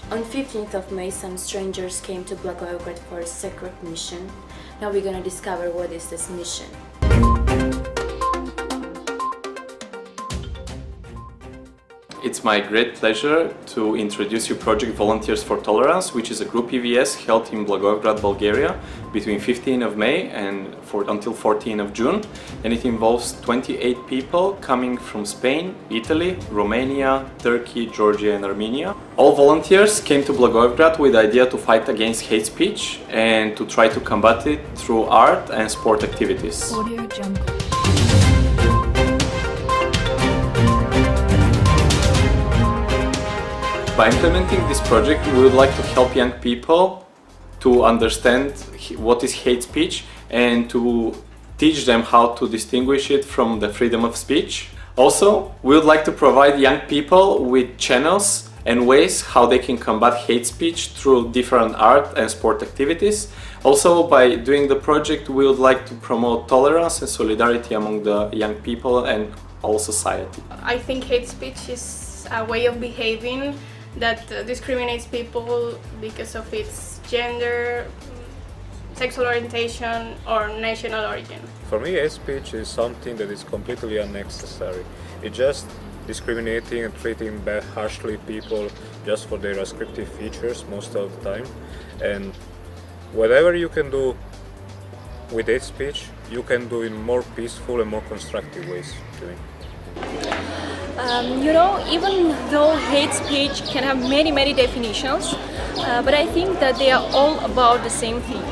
On 15th of May, some strangers came to Blagoevgrad for a secret mission. Now we're gonna discover what is this mission. It's my great pleasure to introduce you Project Volunteers for Tolerance, which is a group EVS held in Blagoevgrad, Bulgaria between 15th of May and until 14th of June. And it involves 28 people coming from Spain, Italy, Romania, Turkey, Georgia and Armenia. All volunteers came to Blagoevgrad with the idea to fight against hate speech and to try to combat it through art and sport activities. By implementing this project, we would like to help young people to understand what is hate speech and to teach them how to distinguish it from the freedom of speech. Also, we would like to provide young people with channels and ways how they can combat hate speech through different art and sport activities. Also, by doing the project, we would like to promote tolerance and solidarity among the young people and all society. I think hate speech is a way of behaving that discriminates people because of its gender, sexual orientation or national origin. For me, hate speech is something that is completely unnecessary. It's just discriminating and treating harshly people just for their descriptive features most of the time. And whatever you can do with hate speech, you can do in more peaceful and more constructive ways. Even though hate speech can have many definitions, but I think that they are all about the same thing.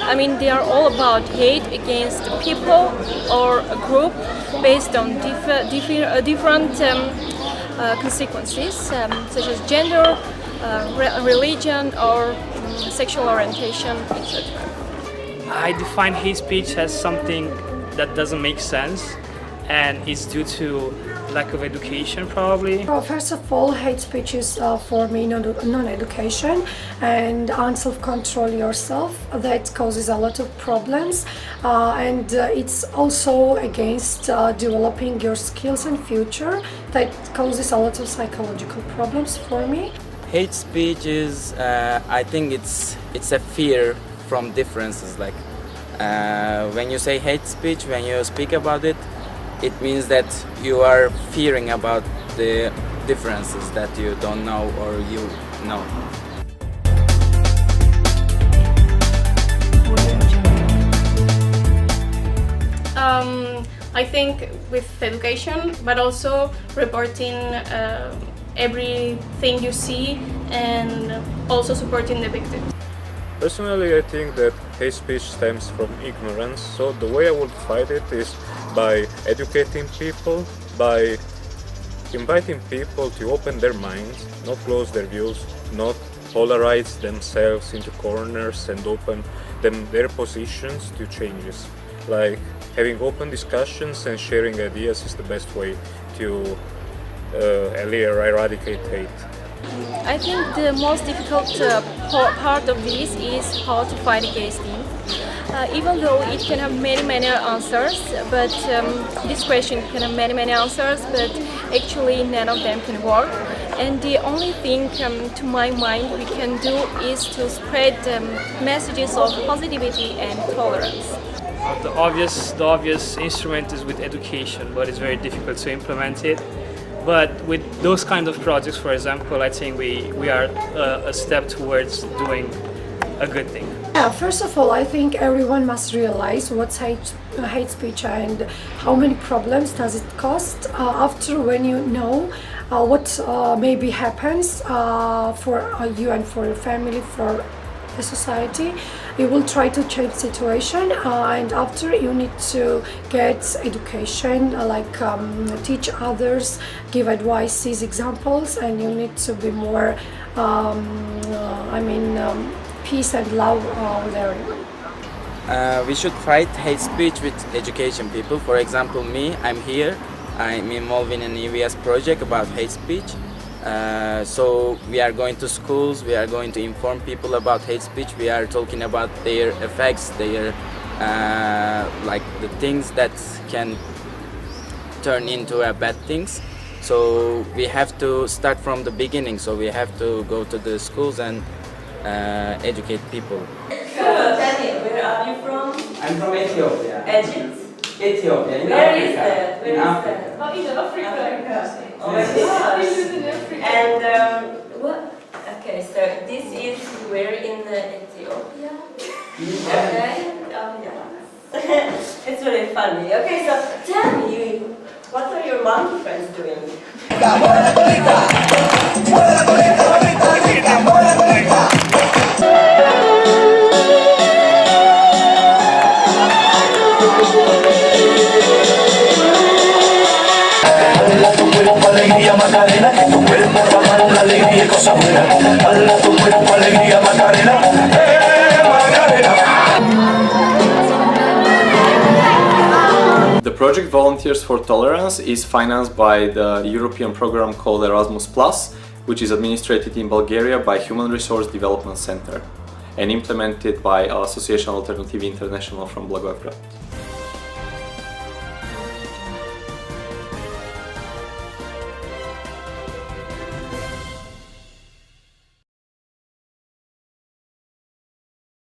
I mean, they are all about hate against people or a group based on different consequences, such as gender, religion, or sexual orientation, etc. I define hate speech as something that doesn't make sense, and it's due to lack of education, probably. Well, first of all, hate speech is for me non-education and unself-control yourself. That causes a lot of problems, and it's also against developing your skills and future. That causes a lot of psychological problems for me. Hate speech is, I think it's a fear from differences. Like when you say hate speech, when you speak about it, it means that you are fearing about the differences that you don't know or you know. I think with education, but also reporting everything you see and also supporting the victims. Personally, I think that hate speech stems from ignorance, so the way I would fight it is by educating people, by inviting people to open their minds, not close their views, not polarize themselves into corners and open their positions to changes. Like having open discussions and sharing ideas is the best way to eradicate hate. I think the most difficult part of this is how to fight against it. Even though it can have many answers, but this question can have many answers, but actually none of them can work. And the only thing, to my mind, we can do is to spread messages of positivity and tolerance. The obvious instrument is with education, but it's very difficult to implement it. But with those kind of projects, for example, I think we are a step towards doing a good thing. Yeah, first of all, I think everyone must realize what's hate speech and how many problems does it cost. After when you know what maybe happens for you and for your family, for the society, you will try to change situation, and after you need to get education, teach others, give advices, examples, and you need to be more peace and love with everyone. We should fight hate speech with education people. For example, me, I'm here, I'm involved in an EVS project about hate speech. So we are going to schools, we are going to inform people about hate speech, we are talking about their effects, their the things that can turn into bad things. So we have to start from the beginning. So we have to go to the schools and educate people. Tell me, where are you from? I'm from Ethiopia. Egypt? Ethiopia, in Where Africa. is that? Where In is Africa. that? Oh, in Africa. Oh my gosh. And what? Okay, so this is where in Ethiopia? Okay. Oh yeah. It's really funny. Okay, so tell me, what are your monkey friends doing? Alegría Macarena, tu cuerpo para una alegría y cosa buena. Hala tu cuerpo, alegría Macarena, Macarena. The project Volunteers for Tolerance is financed by the European program called Erasmus+, which is administered in Bulgaria by Human Resource Development Center and implemented by Association Alternativi International from Blagoevgrad.